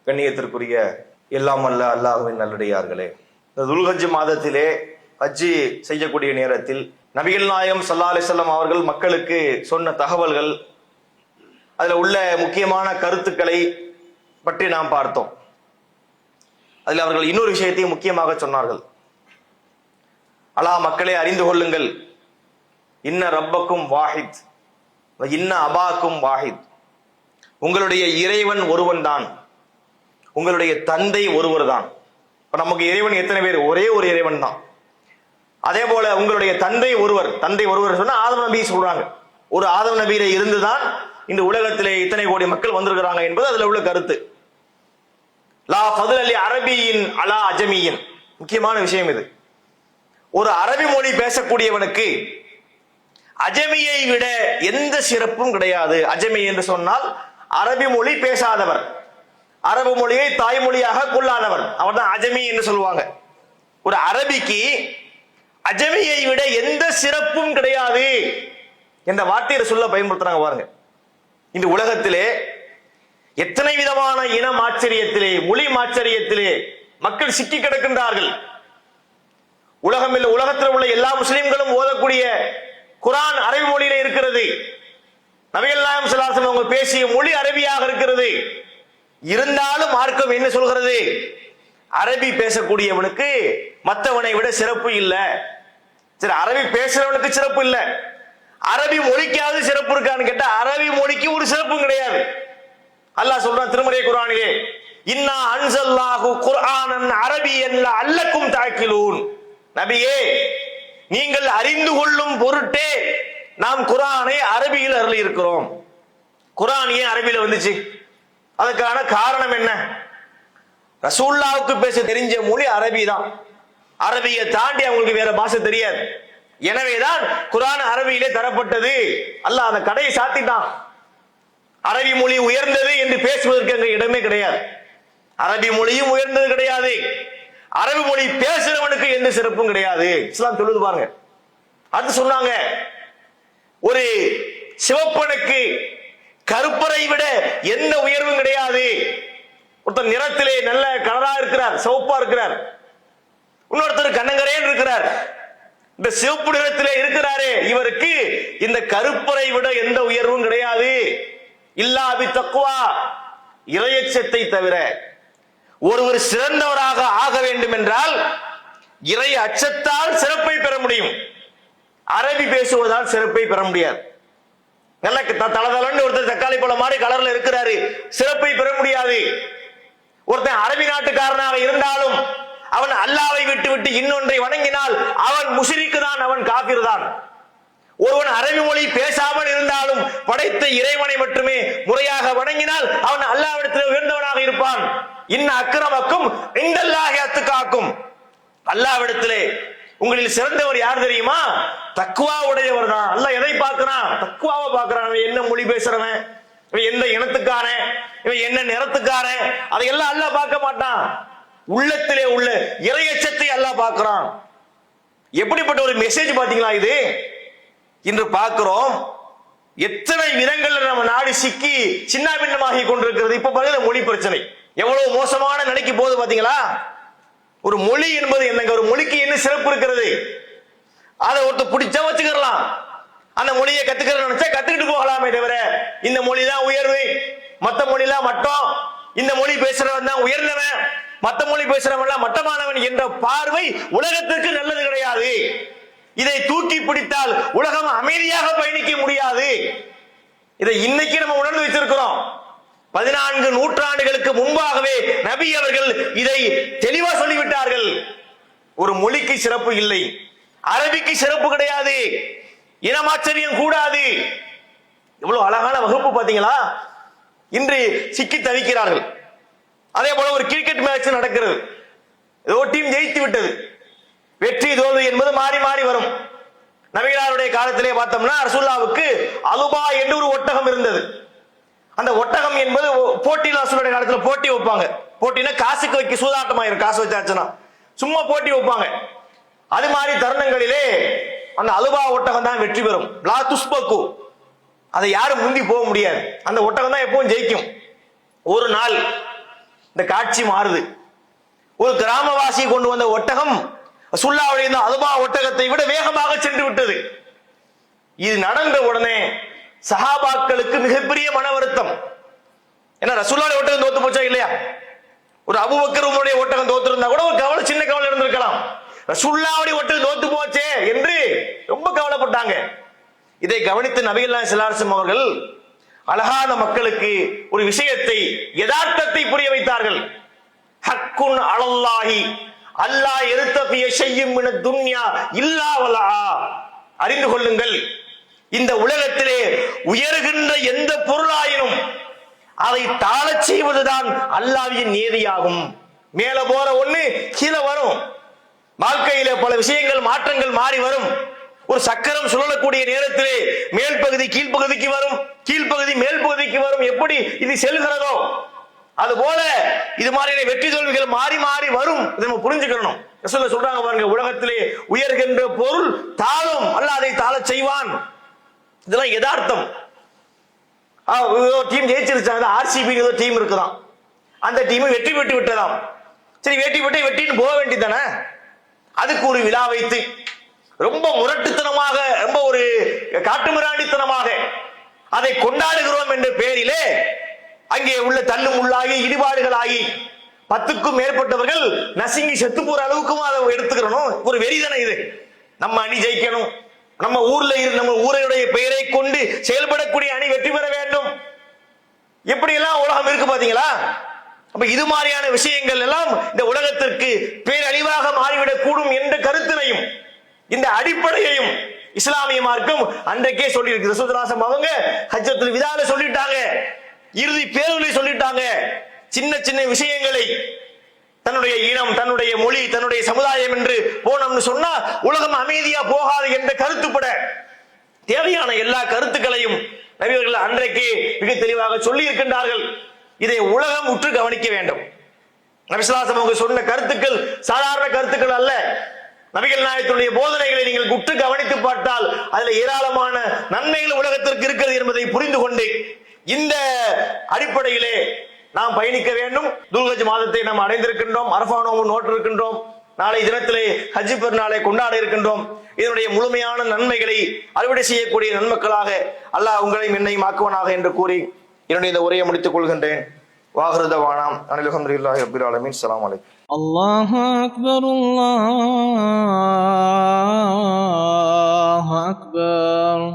கண்ணியத்திற்குரிய எல்லாம் அல்ல அல்லாஹ்வின் நல்லடியார்களே, இந்த துல்ஹஜ் மாதத்திலே ஹஜ்ஜி செய்யக்கூடிய நேரத்தில் நபிகள் நாயகம் ஸல்லல்லாஹு அலைஹி வஸல்லம் அவர்கள் மக்களுக்கு சொன்ன தகவல்கள், அதுல உள்ள முக்கியமான கருத்துக்களை பற்றி நாம் பார்த்தோம். அதில் அவர்கள் இன்னொரு விஷயத்தையும் முக்கியமாக சொன்னார்கள். மக்களே அறிந்து கொள்ளுங்கள், இன்ன ரப்பக்கும் வாஹித் இன்ன அபாக்கும் வாஹித், உங்களுடைய இறைவன் ஒருவன் தான், உங்களுடைய தந்தை ஒருவர் தான். இப்ப நமக்கு இறைவன் எத்தனை பேர்? ஒரே ஒரு இறைவன் தான். அதே போல உங்களுடைய தந்தை ஒருவர். தந்தை ஒருவர் சொன்னா ஆதம் நபி சொல்றாங்க. ஒரு ஆதம் நபியில இருந்துதான் இந்த உலகத்திலே இத்தனை கோடி மக்கள் வந்திருக்கிறாங்க என்பது அதுல உள்ள கருத்து. லா ஃபதுல லி அரபியின் அலா அஜமியின், முக்கியமான விஷயம் இது. ஒரு அரபி மொழி பேசக்கூடியவனுக்கு அஜமியை விட எந்த சிறப்பும் கிடையாது. அஜமி என்று சொன்னால் அரபி மொழி பேசாதவர், அரபு மொழியை தாய்மொழியாக கொள்ளாதவர், அவர் தான் அஜமி என்று சொல்லுவாங்க. ஒரு அரபிக்கு அஜமியை விட எந்த சிறப்பும் கிடையாது என்ற வார்த்தையை சொல்ல பயன்படுத்துறாங்க. பாருங்க, இந்த உலகத்திலே எத்தனை விதமான இன மாச்சரியத்திலே, மொழி மாச்சரியத்திலே மக்கள் சிக்கி கிடக்கின்றார்கள். உலகத்தில் உள்ள எல்லா முஸ்லிம்களும் ஓதக்கூடிய குர்ஆன் அரபி மொழியில இருக்கிறது. நபிகள் நாயகம் ஸல்லல்லாஹு அலைஹி வஸல்லம் அவங்க பேசிய மொழி அரபியாக இருக்கிறது. இருந்தாலும் மார்க்கம் என்ன சொல்கிறது? அரபி பேசக்கூடியவனுக்கு மற்றவனை விட சிறப்பு இல்லை. சரி, அரபி பேசுறவனுக்கு சிறப்பு இல்லை, அரபி மொழிக்காவது சிறப்பு இருக்கான்னு கேட்டா அரபி மொழிக்கு ஒரு சிறப்பும் கிடையாது. அல்லாஹ் சொல்றான் திருமறை குர்ஆனிலே, இன்னா அன்ஸல்னாஹு குர்ஆனன் அரபியன் லஅல்லக்கும் தஅக்கிலூன். நபியே, நீங்கள் அறிந்து கொள்ளும் பொருட்டே நாம் குர்ஆனை அரபியில் அருளி இருக்கிறோம். குர்ஆன் ஏன் அரபியில வந்துச்சு? அதுக்கான காரணம் என்ன? ரசூலுல்லாஹ்வுக்கு பேச தெரிஞ்ச மொழி அரபி தான். அரபியை தாண்டி அவங்களுக்கு வேற பாஷை தெரியாது. எனவேதான் குர்ஆன் அரபியிலே தரப்பட்டது. அல்லாஹ் அந்த கடையை சாத்திட்டான். அரபி மொழி உயர்ந்தது என்று பேசுவதற்கு அங்க இடமே கிடையாது. அரபி மொழியும் உயர்ந்தது கிடையாது, அரபி மொழி பேசுறவனுக்கு எந்த சிறப்பும் கிடையாது. இஸ்லாம் சொல்லுது பாருங்க. அது சொன்னாங்க, ஒரு சிவப்பனுக்கு கருப்பரை விட எந்த உயர்வும் கிடையாது. ஒருத்தர் நிறத்திலே நல்ல கலரா இருக்கிறார், சிவப்பா இருக்கிறார், இன்னொருத்தர் கண்ணங்கரேன் இருக்கிறார். இந்த சிவப்பு நிறத்திலே இருக்கிறாரே, இவருக்கு இந்த கருப்பரை விட எந்த உயர்வும் கிடையாது. இல்லா பி தக்வா, இறையச்சத்தை தவிர. ஒருவர் சிறந்தவராக ஆக வேண்டும் என்றால் இறை அச்சத்தால் சிறப்பை பெற முடியும், அரபி பேசுவதால் சிறப்பை பெற முடியாது. நல்ல தளதளன்னு ஒருத்தர் தக்காளி பழம் மாதிரி கலர்ல இருக்கிறாரு, சிறப்பை பெற முடியாது. ஒருத்தன் அரபி நாட்டுக்காரனாக இருந்தாலும் அவன் அல்லாவை விட்டு விட்டு இன்னொன்றை வணங்கினால் அவன் முஷ்ரிக் தான், அவன் காபிர் தான். ஒருவன் அரபி மொழி பேசாமல் இருந்தாலும் படைத்த இறைவனை மட்டுமே முறையாக வணங்கினால் அவன் அல்லாஹ்விடத்தில் உயர்ந்தவனாக இருப்பான். இன்ன அக்ரமக்கும் இன்தல்லாஹி அத்காக்கும், அல்லாஹ்விடத்திலே உங்களில் சிறந்தவர் யார் தெரியுமா? தக்வா உடையவர் தான். அல்லாஹ் எதை பார்க்கிறான்? தக்வாவை பார்க்கிறான். அவன் என்ன மொழி பேசுறவன், இவன் எந்த இனத்துக்காரன், இவன் என்ன நிறத்துக்காரன், அதையெல்லாம் அல்லாஹ் பார்க்க மாட்டான். உள்ளத்திலே உள்ள இறையச்சத்தை அல்லாஹ் பார்க்கிறான். எப்படிப்பட்ட ஒரு மெசேஜ் பாத்தீங்களா இது? இன்று பார்க்கிறோம் எத்தனை விதங்கள்ல நம்ம நாடு சிக்கி சின்ன பின்னமாகி கொண்டிருக்கிறது. இப்ப பாருங்க, மொழி பிரச்சனை எவ்வளவு மோசமான நிலைக்கு போகுது பாத்தீங்களா? ஒரு மொழி என்பது என்னங்க? ஒரு மொழிக்கு என்ன சிறப்பு இருக்கிறது? அதை ஒருத்தர் பிடிச்சா வச்சுக்கலாம், அந்த மொழியை கத்துக்கிற நினைச்சா கத்துக்கிட்டு போகலாமே தவிர இந்த மொழி தான் உயர்வு, மத்த மொழி எல்லாம் மட்டம், இந்த மொழி பேசுறவன் தான் உயர்ந்தவன், மத்த மொழி பேசுறவன் மட்டமானவன் என்ற பார்வை உலகத்திற்கு நல்லது கிடையாது. இதை தூக்கி பிடித்தால் உலகம் அமைதியாக பயணிக்க முடியாது. இதை இன்னைக்கு நம்ம உணர்ந்து வச்சிருக்கிறோம். 14 நூற்றாண்டுகளுக்கு முன்பாகவே நபி அவர்கள் இதை தெளிவா சொல்லிவிட்டார்கள். ஒரு மொழிக்கு சிறப்பு இல்லை, அரபிக்கு சிறப்பு கிடையாது, இனமாச்சரியம் கூடாது. இவ்வளவு அழகான வகுப்பு பாத்தீங்களா? இன்று சிக்கி தவிக்கிறார்கள். அதே போல ஒரு கிரிக்கெட் மேட்ச் நடக்கிறது, ஏதோ டீம் ஜெயித்து விட்டது, வெற்றி தோல்வி என்பது மாறி மாறி வரும். நபிகளாருடைய காலத்திலே பார்த்தோம்னா ரசூலுல்லாஹ்வுக்கு அலுபா என்று ஒரு ஒட்டகம் இருந்தது. அந்த ஒட்டகம் என்பது போட்டியில் ரசூலுடைய காலத்துல போட்டி வைப்பாங்க. போட்டினா காசுக்கு வைக்க சூதாட்டமாயிரும், காசு வச்சாச்சுன்னா சும்மா போட்டி வைப்பாங்க. அது மாதிரி தருணங்களிலே அந்த அலுபா ஒட்டகம் தான் வெற்றி பெறும். லா துஸ்பகு, அதை யாரும் முந்தி போக முடியாது, அந்த ஒட்டகம் தான் எப்பவும் ஜெயிக்கும். ஒரு நாள் இந்த காட்சி மாறுது. ஒரு கிராமவாசி கொண்டு வந்த ஒட்டகம் ரசூலுல்லாஹ்வுடைய இந்த அதுபா ஒட்டகத்தை விட வேகமாக சென்று விட்டது. இது நடந்த உடனே சஹாபாக்களுக்கு மிகப்பெரிய மன வருத்தம். ஏன்னா ரசூலுல்லாஹ்வுடைய ஒட்டகம் தோத்து போச்சா இல்லையா? ஒரு அபூபக்கர் உமருடைய ஒட்டகம் தோத்து இருந்தா கூட ஒரு கவலை, சின்ன கவலை இருந்திருக்கலாம். ரசூலுல்லாஹ்வுடைய ஒட்டகம் தோத்து போச்சே என்று ரொம்ப கவலைப்பட்டாங்க. இதை கவனித்து நபிகள் நாயகம் ஸல்லல்லாஹு அலைஹி வஸல்லம் அவர்கள் அழகான மக்களுக்கு ஒரு விஷயத்தை, யதார்த்தத்தை புரிய வைத்தார்கள். ஹக்குன் அலல்லாஹி அல்லாஹ் யர்தஃபிய ஷையும் மினத் துன்யா இல்லா வலா. அறிந்து கொள்ளுங்கள், இந்த உலகத்திலே உயர்கின்ற எந்த பொருளாயினும் அதை தாழச் செய்வதுதான் அல்லாஹ்வின் நியதியாகும். மேல போற ஒண்ணு கீழே வரும். வாழ்க்கையில பல விஷயங்கள், மாற்றங்கள் மாறி வரும். ஒரு சக்கரம் சுழலக்கூடிய நேரத்திலே மேல் பகுதி கீழ்ப்பகுதிக்கு வரும், கீழ்ப்பகுதி மேல் பகுதிக்கு வரும். எப்படி இது செல்கிறதோ அதுபோல இது மாதிரியான வெற்றி தோல்விகள் மாறி மாறி வரும். இதை நம்ம புரிஞ்சுக்கணும். ரசூலுல்லாஹ் சொல்றாங்க பாருங்க, உலகத்திலே உயர்கின்ற பொருள் தாழும், அல்லாஹ் அதை தாழச் செய்வான். இதெல்லாம் யதார்த்தம். டீம் ஜெயிச்சிருச்சாங்க, ஆர்சிபி டீம் இருக்குதான், அந்த டீம் வெற்றி பெற்று விட்டதாம். சரி, வெற்றி பெற்று வெற்றின்னு போக வேண்டியதானே? அதுக்கு ஒரு விழா வைத்து ரொம்ப முரட்டுத்தனமாக, ரொம்ப ஒரு காட்டுமிராண்டித்தனமாக அதை கொண்டாடுகிறோம் என்ற பெயரிலே அங்கே உள்ள தள்ளும் உள்ளாகி இடிபாடுகளாகி 10க்கும் மேற்பட்டவர்கள் நசுங்கி செத்து போற அளவுக்கும் அதை எடுத்துக்கிறோம். ஒரு வெறிதனை இது. நம்ம அணி ஜெயிக்கணும், நம்ம ஊர்ல நம்ம ஊரையுடைய பெயரை கொண்டு செயல்படக்கூடிய அணி வெற்றி பெற வேண்டும். எப்படி எல்லாம் உலகம் இருக்கு பாத்தீங்களா? அப்ப இது மாதிரியான விஷயங்கள் எல்லாம் இந்த உலகத்திற்கு பேரழிவாக மாறிவிடக் கூடும் என்ற கருத்தினையும் இந்த அடிப்படையையும் இஸ்லாமிய மார்க்கம் அன்றைக்கே சொல்லி இருக்கு. ரசூலுல்லாஹ் அவங்க ஹஜ்ஜத்துல் விதால சொல்லிட்டாங்க, இறுதி பேருளை சொல்லிட்டாங்க. சின்ன சின்ன விஷயங்களை, தன்னுடைய இனம், தன்னுடைய மொழி, தன்னுடைய சமுதாயம் என்று போனோம்னு சொன்னா உலகம் அமைதியா போகாது என்ற கருத்துப்பட தேவையான எல்லா கருத்துக்களையும் நபியவர்கள் அன்றைக்கே மிக தெளிவாக சொல்லி இருக்கின்றார்கள். இதை உலகம் உற்று கவனிக்க வேண்டும். நபி ஸல்லல்லாஹு அலைஹி வஸல்லம் சொன்ன கருத்துக்கள் சாதாரண கருத்துக்கள் அல்ல. நபிகள் நாயகத்துடைய போதனைகளை நீங்கள் உற்று கவனித்து பார்த்தால் அதுல ஏராளமான நன்மைகள் உலகத்திற்கு இருக்கிறது என்பதை புரிந்து கொண்டு இந்த அடிப்படையிலே நாம் பயணிக்க வேண்டும். துல்ஹஜ் மாதத்தை நாம் அடைந்திருக்கின்றோம், அரஃபா நோன்பு நோட்டு இருக்கின்றோம், நாளை தினத்திலே ஹஜ் பெருநாளை கொண்டாட இருக்கின்றோம். இதனுடைய முழுமையான நன்மைகளை அறுவடை செய்யக்கூடிய நன்மக்களாக அல்லாஹ் உங்களையும் என்னையும் ஆக்குவனாக என்று கூறி என்னுடைய இந்த உரையை முடித்துக் கொள்கின்றேன். வாஹிரு தவானா அனில் ஹம்துலில்லாஹி ரப்பில் ஆலமீன். அஸ்ஸலாமு அலைக்கும். அல்லாஹு அக்பர், அல்லாஹு அக்பர்.